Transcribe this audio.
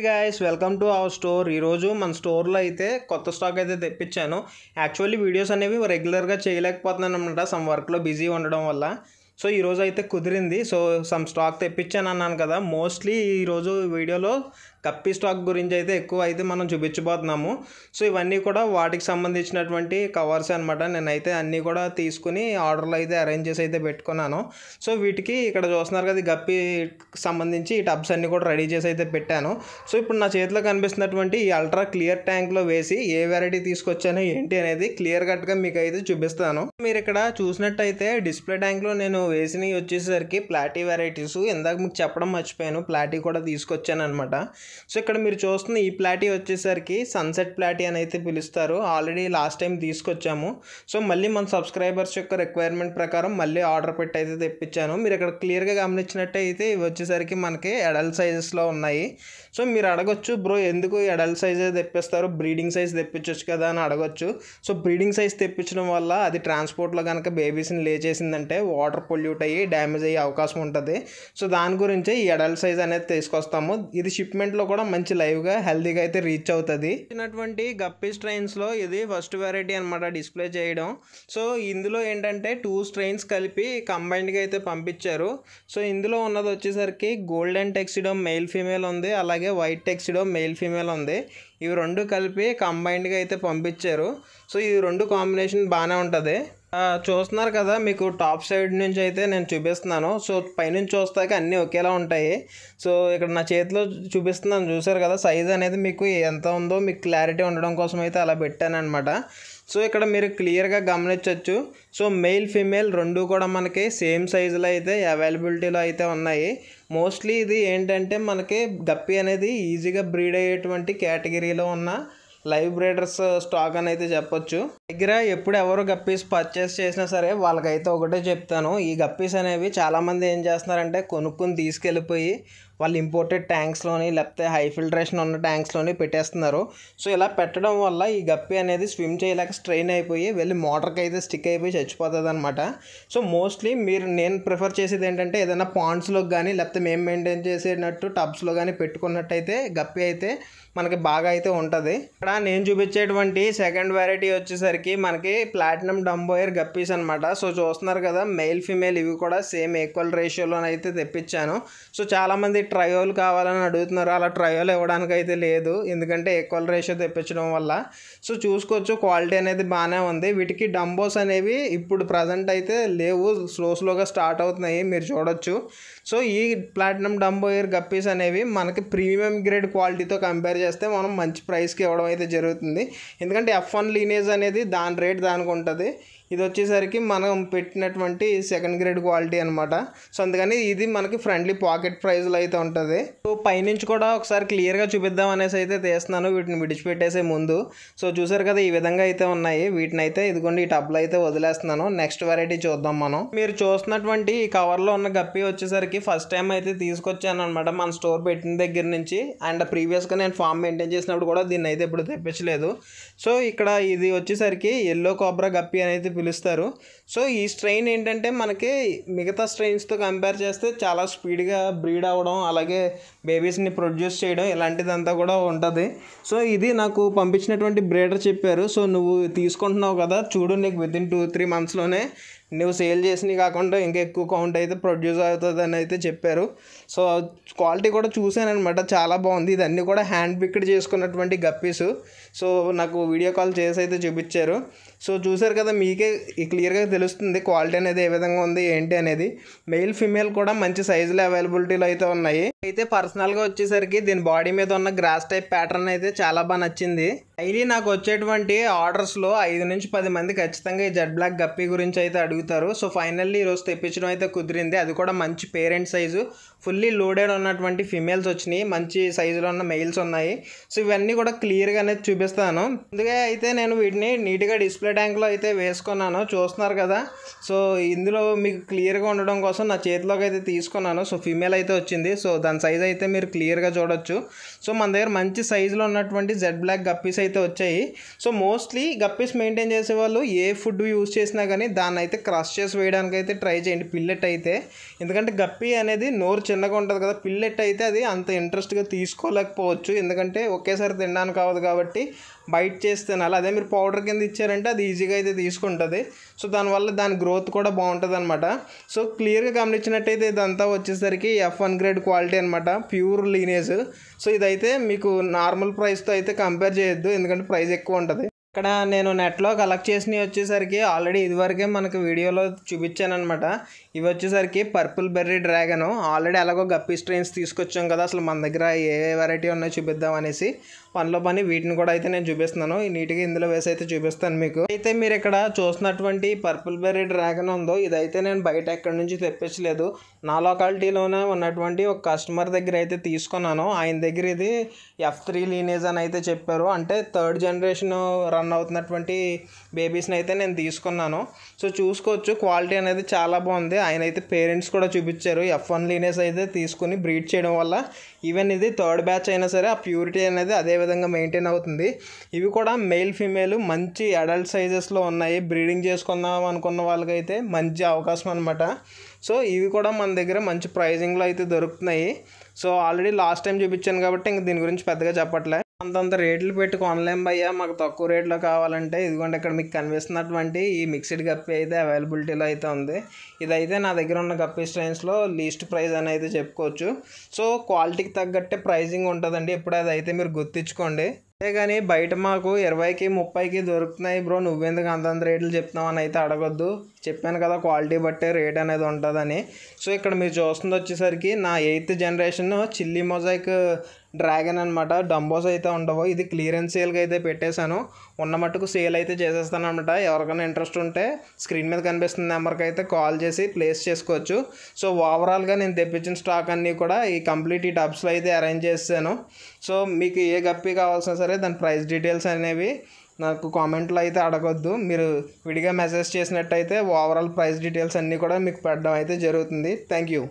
Guys welcome to our store. ఈరోజు మన స్టోర్లో అయితే కొత్త స్టాక్ అయితే తెప్పించాను. యాక్చువల్లీ వీడియోస్ అనేవి రెగ్యులర్గా చేయలేకపోతున్నాను అనమాట, సమ్ వర్క్లో బిజీ ఉండడం వల్ల. సో ఈరోజు అయితే కుదిరింది. సో సమ్ స్టాక్ తెప్పించాను అన్నాను కదా. మోస్ట్లీ ఈరోజు వీడియోలో కప్పి స్టాక్ గురించి అయితే ఎక్కువ అయితే మనం చూపించబోతున్నాము. సో ఇవన్నీ కూడా వాటికి సంబంధించినటువంటి కవర్స్ అనమాట. నేనైతే అన్నీ కూడా తీసుకుని ఆర్డర్లో అయితే అరేంజ్ చేసి అయితే పెట్టుకున్నాను. సో వీటికి ఇక్కడ చూస్తున్నారు కదా, గప్పి సంబంధించి ఈ టబ్స్ అన్నీ కూడా రెడీ చేసి అయితే పెట్టాను. సో ఇప్పుడు నా చేతిలో కనిపిస్తున్నటువంటి ఈ అల్ట్రా క్లియర్ ట్యాంక్లో వేసి ఏ వెరైటీ తీసుకొచ్చాను ఏంటి అనేది క్లియర్ కట్గా మీకు అయితే చూపిస్తాను. మీరు ఇక్కడ చూసినట్టయితే డిస్ప్లే ట్యాంక్లో నేను వేసినవి వచ్చేసరికి ప్లాటీ వెరైటీస్. ఇందాక మీకు చెప్పడం మర్చిపోయాను, ప్లాటీ కూడా తీసుకొచ్చాను అనమాట. సో ఇక్కడ మీరు చూస్తున్న ఈ ప్లాటీ వచ్చేసరికి సన్సెట్ ప్లాటీ అని అయితే పిలుస్తారు. ఆల్రెడీ లాస్ట్ టైం తీసుకొచ్చాము. సో మళ్ళీ మన సబ్స్క్రైబర్స్ యొక్క రిక్వైర్మెంట్ ప్రకారం మళ్ళీ ఆర్డర్ పెట్టి అయితే తెప్పించాను. మీరు ఇక్కడ క్లియర్గా గమనించినట్టయితే ఇవి వచ్చేసరికి మనకి అడల్ట్ సైజెస్లో ఉన్నాయి. సో మీరు అడగొచ్చు, బ్రో ఎందుకు అడల్ట్ సైజే తెప్పిస్తారు, బ్రీడింగ్ సైజ్ తెప్పించవచ్చు కదా అని అడగొచ్చు. సో బ్రీడింగ్ సైజ్ తెప్పించడం వల్ల అది ట్రాన్స్పోర్ట్లో కనుక బేబీస్ని లే చేసిందంటే వాటర్ పొల్యూట్ అయ్యి డ్యామేజ్ అయ్యే అవకాశం ఉంటుంది. సో దాని గురించి ఈ అడల్ట్ సైజ్ అనేది తీసుకొస్తాము. ఇది షిప్మెంట్లో కూడా మంచి లైవ్గా హెల్తీగా అయితే రీచ్ అవుతుంది. ఇచ్చినటువంటి గప్పి స్ట్రెయిన్స్లో ఇది ఫస్ట్ వెరైటీ అనమాట డిస్ప్లే చేయడం. సో ఇందులో ఏంటంటే 2 స్ట్రెయిన్స్ కలిపి కంబైన్డ్గా అయితే పంపించారు. సో ఇందులో ఉన్నది వచ్చేసరికి గోల్డెన్ టెక్సిడో మెయిల్ ఫీమేల్ ఉంది, అలాగే వైట్ టెక్సిడో మెయిల్ ఫీమేల్ ఉంది. ఇవి రెండు కలిపి కంబైన్డ్గా అయితే పంపించారు. సో ఈ రెండు కాంబినేషన్ బాగానే ఉంటుంది. చూస్తున్నారు కదా, మీకు టాప్ సైడ్ నుంచి అయితే నేను చూపిస్తున్నాను. సో పైనుంచి చూస్తాక అన్నీ ఒకేలా ఉంటాయి. సో ఇక్కడ నా చేతిలో చూపిస్తున్నాను, చూసారు కదా, సైజ్ అనేది మీకు ఎంత ఉందో మీకు క్లారిటీ ఉండడం కోసం అయితే అలా పెట్టాను అనమాట. సో ఇక్కడ మీరు క్లియర్గా గమనించవచ్చు. సో మెయిల్ ఫీమేల్ రెండు కూడా మనకి సేమ్ సైజులో అయితే అవైలబిలిటీలో అయితే ఉన్నాయి. మోస్ట్లీ ఇది ఏంటంటే మనకి గప్పి అనేది ఈజీగా బ్రీడ్ అయ్యేటువంటి కేటగిరీలో ఉన్న లైవ్ బ్రీడర్స్ స్టాక్ అని అయితే చెప్పొచ్చు. దగ్గర ఎప్పుడు ఎవరు గప్పీస్ పర్చేస్ చేసినా సరే వాళ్ళకైతే ఒకటే చెప్తాను, ఈ గప్పీస్ అనేవి చాలామంది ఏం చేస్తున్నారంటే కొనుక్కొని తీసుకెళ్ళిపోయి వాళ్ళు ఇంపోర్టెడ్ ట్యాంక్స్లోని లేకపోతే హై ఫిల్టరేషన్ ఉన్న ట్యాంక్స్లోని పెట్టేస్తున్నారు. సో ఇలా పెట్టడం వల్ల ఈ గప్పి అనేది స్విమ్ చేయలేక స్ట్రెయిన్ అయిపోయి వెళ్ళి మోటార్కి అయితే స్టిక్ అయిపోయి చచ్చిపోతుంది అనమాట. సో మోస్ట్లీ నేను ప్రిఫర్ చేసేది ఏంటంటే ఏదైనా పాండ్స్లో కానీ లేకపోతే మేము మెయింటైన్ చేసేటట్టు టబ్స్లో కానీ పెట్టుకున్నట్టయితే గప్పి అయితే మనకి బాగా అయితే ఉంటుంది. ఇక్కడ నేను చూపించేటువంటి సెకండ్ వెరైటీ వచ్చేసరికి మనకి ప్లాటినం డంబోయర్ గప్పీస్ అనమాట. సో చూస్తున్నారు కదా, మెయిల్ ఫీమేల్ ఇవి కూడా సేమ్ ఈక్వల్ రేషియోలోనైతే తెప్పించాను. సో చాలామంది ట్రయోల్ కావాలని అడుగుతున్నారు, అలా ట్రయోల్ ఇవ్వడానికి అయితే లేదు, ఎందుకంటే ఈక్వల్ రేషియో తెప్పించడం వల్ల. సో చూసుకోవచ్చు క్వాలిటీ అనేది బాగానే ఉంది. వీటికి డంబోస్ అనేవి ఇప్పుడు ప్రజెంట్ అయితే లేవు, స్లోగా స్టార్ట్ అవుతున్నాయి, మీరు చూడొచ్చు. సో ఈ ప్లాటినం డంబోయర్ గప్పీస్ అనేవి మనకి ప్రీమియం గ్రేడ్ క్వాలిటీతో కంపేర్ చేస్తే మనం మంచి ప్రైస్కి ఇవ్వడం అయితే జరుగుతుంది. ఎందుకంటే F1 లీనేజ్ అనేది దాని రేట్ దానికి ఉంటుంది. ఇది వచ్చేసరికి మనం పెట్టినటువంటి సెకండ్ గ్రేడ్ క్వాలిటీ అనమాట. సో అందుకని ఇది మనకి ఫ్రెండ్లీ పాకెట్ ప్రైస్లో అయితే ఉంటుంది. సో పైనుంచి కూడా ఒకసారి క్లియర్గా చూపిద్దాం అనేసి అయితే తీస్తున్నాను వీటిని విడిచిపెట్టేసే ముందు. సో చూసారు కదా, ఈ విధంగా అయితే ఉన్నాయి. వీటిని అయితే ఇదిగోండి ఈ టబ్లో అయితే వదిలేస్తున్నాను. నెక్స్ట్ వెరైటీ చూద్దాం మనం. మీరు చూస్తున్నటువంటి ఈ కవర్లో ఉన్న గప్పి వచ్చేసరికి ఫస్ట్ టైం అయితే తీసుకొచ్చాను అనమాట మన స్టోర్ పెట్టిన దగ్గర నుంచి. అండ్ ప్రీవియస్గా నేను ఫామ్ మెయింటైన్ చేసినప్పుడు కూడా దీన్ని అయితే ఎప్పుడు తెప్పించలేదు. సో ఇక్కడ ఇది వచ్చేసరికి ఎల్లో కోబ్రా గప్పి అనేది పిలుస్తారు. సో ఈ స్ట్రెయిన్ ఏంటంటే మనకి మిగతా స్ట్రెయిన్స్తో కంపేర్ చేస్తే చాలా స్పీడ్గా బ్రీడ్ అవ్వడం, అలాగే బేబీస్ని ప్రొడ్యూస్ చేయడం ఇలాంటిదంతా కూడా ఉంటుంది. సో ఇది నాకు పంపించినటువంటి బ్రీడర్ చెప్పారు, సో నువ్వు తీసుకుంటున్నావు కదా, చూడు నీకు వితిన్ 2-3 మంత్స్లోనే నువ్వు సేల్ చేసినవి కాకుండా ఇంకా ఎక్కువ కౌంట్ అయితే ప్రొడ్యూస్ అవుతుంది అని అయితే చెప్పారు. సో క్వాలిటీ కూడా చూశానమాట, చాలా బాగుంది. ఇదన్నీ కూడా హ్యాండ్ పిక్డ్ చేసుకున్నటువంటి గప్పీస్. సో నాకు వీడియో కాల్ చేసి అయితే చూపించారు. సో చూసారు కదా, మీకే క్లియర్గా తెలుస్తుంది క్వాలిటీ అనేది ఏ విధంగా ఉంది ఏంటి అనేది. మెయిల్ ఫీమేల్ కూడా మంచి సైజులో అవైలబిలిటీలో అయితే ఉన్నాయి. అయితే పర్సనల్గా వచ్చేసరికి దీని బాడీ మీద ఉన్న గ్రాస్ టైప్ ప్యాటర్న్ అయితే చాలా బాగా నచ్చింది. డైలీ నాకు వచ్చేటువంటి ఆర్డర్స్లో 5 నుంచి 10 మంది ఖచ్చితంగా ఈ జెడ్ బ్లాక్ గప్పి గురించి అయితే అడుగుతారు. సో ఫైనల్లీ ఈరోజు తెప్పించడం అయితే కుదిరింది. అది కూడా మంచి పేరెంట్ సైజు, ఫుల్లీ లోడెడ్ ఉన్నటువంటి ఫిమేల్స్ వచ్చినాయి, మంచి సైజులో ఉన్న మెయిల్స్ ఉన్నాయి. సో ఇవన్నీ కూడా క్లియర్గా అనేది చూపిస్తాను. ముందుగా అయితే నేను వీటిని నీట్గా డిస్ప్లే ట్యాంక్లో అయితే వేసుకున్నాను, చూస్తున్నారు కదా. సో ఇందులో మీకు క్లియర్గా ఉండడం కోసం నా చేతిలోకి అయితే తీసుకున్నాను. సో ఫీమేల్ అయితే వచ్చింది. సో దాని సైజ్ అయితే మీరు క్లియర్గా చూడొచ్చు. సో మన దగ్గర మంచి సైజులో ఉన్నటువంటి జెడ్ బ్లాక్ గప్పీస్ అయితే అయితే వచ్చాయి. సో మోస్ట్లీ గప్పీస్ మెయింటైన్ చేసే వాళ్ళు ఏ ఫుడ్ యూజ్ చేసినా కానీ దాన్ని అయితే క్రష్ చేసి వేయడానికి అయితే ట్రై చేయండి, పిల్లెట్ అయితే. ఎందుకంటే గప్పీ అనేది నోరు చిన్నగా ఉంటుంది కదా, పిల్లెట్ అయితే అది అంత ఇంట్రెస్ట్గా తీసుకోలేకపోవచ్చు, ఎందుకంటే ఒకేసారి తినడానికి అవ్వదు కాబట్టి బైట్ చేసి తినాలి. అదే మీరు పౌడర్ కింద ఇచ్చారంటే అది ఈజీగా అయితే తీసుకుంటుంది. సో దానివల్ల దాని గ్రోత్ కూడా బాగుంటుంది అనమాట. సో క్లియర్గా గమనించినట్టయితే ఇదంతా వచ్చేసరికి F1 గ్రేడ్ క్వాలిటీ అనమాట, ప్యూర్ లీనేజ్. సో ఇదైతే మీకు నార్మల్ ప్రైస్తో అయితే కంపేర్ చేయొద్దు, ఎందుకంటే ప్రైస్ ఎక్కువ ఉంటుంది. ఇక్కడ నేను నెట్లో కలెక్ట్ చేసినవి వచ్చేసరికి ఆల్రెడీ ఇదివరకే మనకు వీడియోలో చూపించాను అనమాట. ఇవి వచ్చేసరికి పర్పుల్ బెర్రీ డ్రాగన్. ఆల్రెడీ అలాగో గప్పీ స్ట్రెయిన్స్ తీసుకొచ్చాం కదా, అసలు మన దగ్గర ఏ వెరైటీ ఉన్నాయో చూపిద్దాం అనేసి పనిలో పని వీటిని కూడా అయితే నేను చూపిస్తున్నాను. నీట్గా ఇందులో వేసి అయితే చూపిస్తాను మీకు. అయితే మీరు ఇక్కడ చూసినటువంటి పర్పుల్ బెర్రీ డ్రాగన్ ఉందో ఇదైతే నేను బయట ఎక్కడి నుంచి తెప్పించలేదు, నా లొకాలిటీలోనే ఉన్నటువంటి ఒక కస్టమర్ దగ్గర అయితే తీసుకున్నాను. ఆయన దగ్గర ఇది F3 లీనేజ్ అని అయితే చెప్పారు, అంటే 3rd జనరేషన్ రన్ అవుతున్నటువంటి బేబీస్ని అయితే నేను తీసుకున్నాను. సో చూసుకోవచ్చు క్వాలిటీ అనేది చాలా బాగుంది. ఆయన అయితే పేరెంట్స్ కూడా చూపించారు. F1 లీనేజ్ అయితే తీసుకుని బ్రీడ్ చేయడం వల్ల ఈవెన్ ఇది 3rd బ్యాచ్ అయినా సరే ఆ ప్యూరిటీ అనేది అదే విధంగా మెయింటైన్ అవుతుంది. ఇవి కూడా మెయిల్ ఫీమేల్ మంచి అడల్ట్ సైజెస్లో ఉన్నాయి. బ్రీడింగ్ చేసుకుందాం అనుకున్న వాళ్ళకైతే మంచి అవకాశం అనమాట. సో ఇవి కూడా మన దగ్గర మంచి ప్రైజింగ్లో అయితే దొరుకుతున్నాయి. సో ఆల్రెడీ లాస్ట్ టైం చూపించాను కాబట్టి ఇంక దీని గురించి పెద్దగా చెప్పట్లే. అంతంత రేట్లు పెట్టి కొనలేం భయ్యా, మాకు తక్కువ రేట్లో కావాలంటే ఇదిగోండి ఇక్కడ మీకు కనిపిస్తున్నటువంటి ఈ మిక్స్డ్ గప్పీ అయితే అవైలబిలిటీలో అయితే ఉంది. ఇదైతే నా దగ్గర ఉన్న గప్పీ స్ట్రెయిన్స్లో లీస్ట్ ప్రైస్ అని అయితే చెప్పుకోవచ్చు. సో క్వాలిటీకి తగ్గట్టే ప్రైజింగ్ ఉంటుందండి, ఎప్పుడు అదైతే మీరు గుర్తించుకోండి. అంతే కానీ బయట మాకు 20కి 30కి దొరుకుతున్నాయి బ్రో, నువ్వెందుకు అంతంత రేట్లు చెప్తున్నావు అని అయితే అడగొద్దు. చెప్పాను కదా క్వాలిటీ బట్టే రేట్ అనేది ఉంటుందని. సో ఇక్కడ మీరు చూస్తుంది వచ్చేసరికి నా 8th generation chilli mosaic dragon అనమాట. డంబోస్ అయితే ఉండవు, ఇది క్లియరెన్స్ సేల్గా అయితే పెట్టేశాను. ఉన్న మట్టుకు సేల్ అయితే చేసేస్తాను అనమాట. ఎవరికైనా ఇంట్రెస్ట్ ఉంటే స్క్రీన్ మీద కనిపిస్తున్న నెంబర్కి అయితే కాల్ చేసి ప్లేస్ చేసుకోవచ్చు. సో ఓవరాల్గా నేను తెప్పించిన స్టాక్ అన్నీ కూడా ఈ కంప్లీట్ ఈ టబ్స్లో అయితే అరేంజ్ చేశాను. సో మీకు ఏ గప్పీ కావాల్సిన సరే దాని ప్రైస్ డీటెయిల్స్ అనేవి నాకు కామెంట్లో అయితే అడగొద్దు, మీరు విడిగా మెసేజ్ చేసినట్టయితే ఓవరాల్ ప్రైస్ డీటెయిల్స్ అన్నీ కూడా మీకు పెట్టడం అయితే జరుగుతుంది. Thank you.